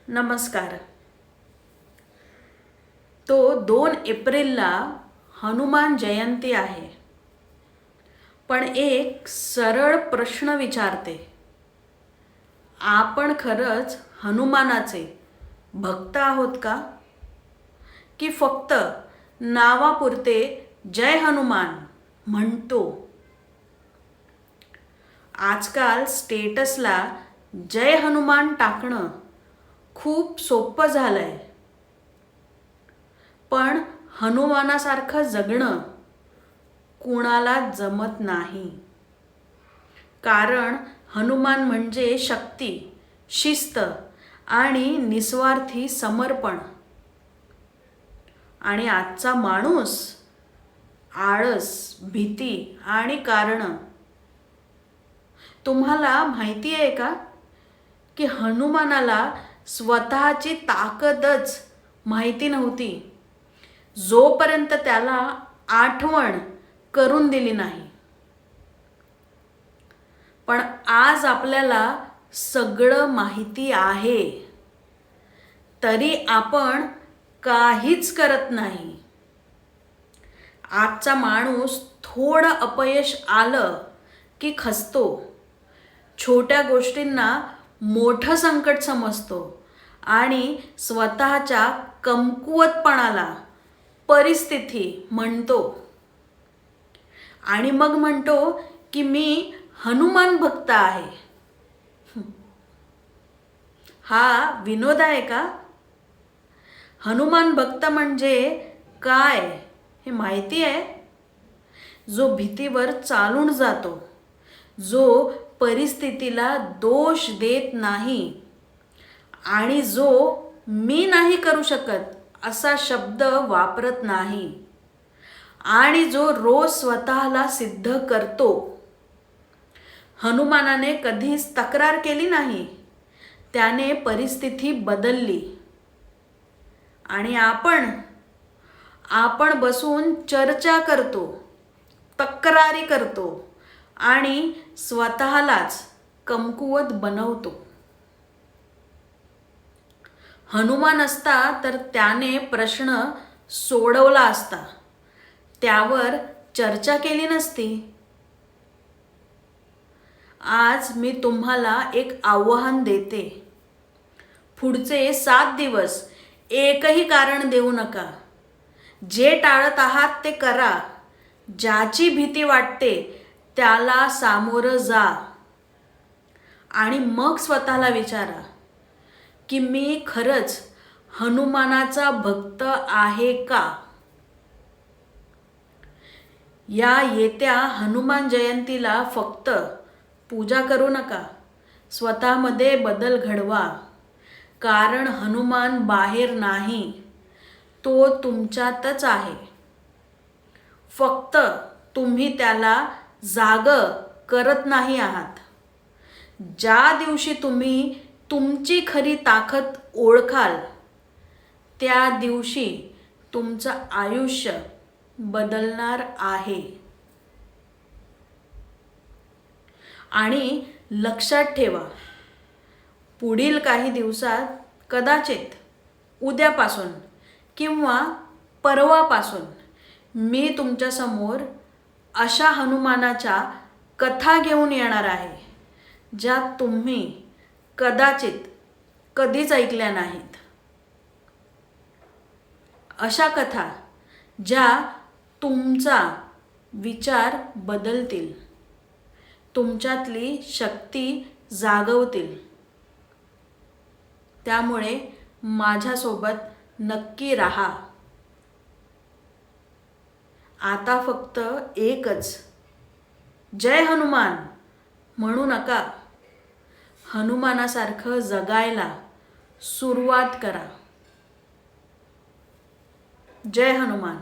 नमस्कार. तो 2 एप्रिलला हनुमान जयंती आहे. पण एक सरळ प्रश्न विचारते. आपण खरंच हनुमानाचे भक्त आहोत का? की फक्त नावापुरते जय हनुमान म्हणतो? आजकाल स्टेटसला जय हनुमान टाकणं खूप सोपं झालंय. पण हनुमानासारखं जगणं कुणाला जमत नाही. कारण हनुमान म्हणजे शक्ती, शिस्त आणि निस्वार्थी समर्पण. आणि आजचा माणूस आळस, भीती आणि कारणं. तुम्हाला माहिती आहे का की हनुमानाला स्वतःची ताकदच माहिती नव्हती जोपर्यंत त्याला आठवण करून दिली नाही. पण आज आपल्याला सगळं माहिती आहे, तरी आपण काहीच करत नाही. आजचा माणूस थोडं अपयश आलं की खचतो. छोट्या गोष्टींना मोठं संकट समजतो आणि स्वतःच्या कमकुवतपणाला परिस्थिती म्हणतो. आणि मग म्हणतो की मी हनुमान भक्त आहे. हा विनोद आहे का? हनुमान भक्त म्हणजे काय हे माहिती आहे? जो भीतीवर चालून जातो, जो परिस्थितीला दोष देत नाही आणि जो मी नाही करू शकत असा शब्द वापरत नाही आणि जो रोज स्वतःला सिद्ध करतो. हनुमानाने कधीच तक्रार केली नाही, त्याने परिस्थिती बदलली. आणि आपण बसून चर्चा करतो, तक्रारी करतो आणि स्वतःलाच कमकुवत बनवतो. हनुमान असता तर त्याने प्रश्न सोडवला असता, त्यावर चर्चा केली नसती. आज मी तुम्हाला एक आव्हान देते. पुढचे 7 दिवस एकही कारण देऊ नका. जे टाळत आहात ते करा. ज्याची भीती वाटते त्याला सामोरं जा. आणि मग स्वतःला विचारा की मी खरंच हनुमानाचा भक्त आहे का? या येत्या हनुमान जयंतीला फक्त पूजा करू नका, स्वतःमध्ये बदल घडवा. कारण हनुमान बाहेर नाही, तो तुमच्यातच आहे. फक्त तुम्ही त्याला जागं करत नाही आहात. ज्या दिवशी तुम्ही तुमची खरी ताकद ओळखाल, त्या दिवशी तुमचं आयुष्य बदलणार आहे. आणि लक्षात ठेवा, पुढील काही दिवसात, कदाचित उद्यापासून किंवा परवापासून मी तुमच्यासमोर अशा हनुमानाच्या कथा घेऊन येणार आहे, ज्या तुम्ही कदाचित कधीच ऐकल्या नाहीत. अशा कथा ज्या तुमचा विचार बदलतील, तुमच्यातली शक्ती जागवतील. त्यामुळे माझ्यासोबत नक्की राहा. आता फक्त एकच जय हनुमान म्हणू नका. हनुमानासारखं जगायला सुरुवात करा. जय हनुमान.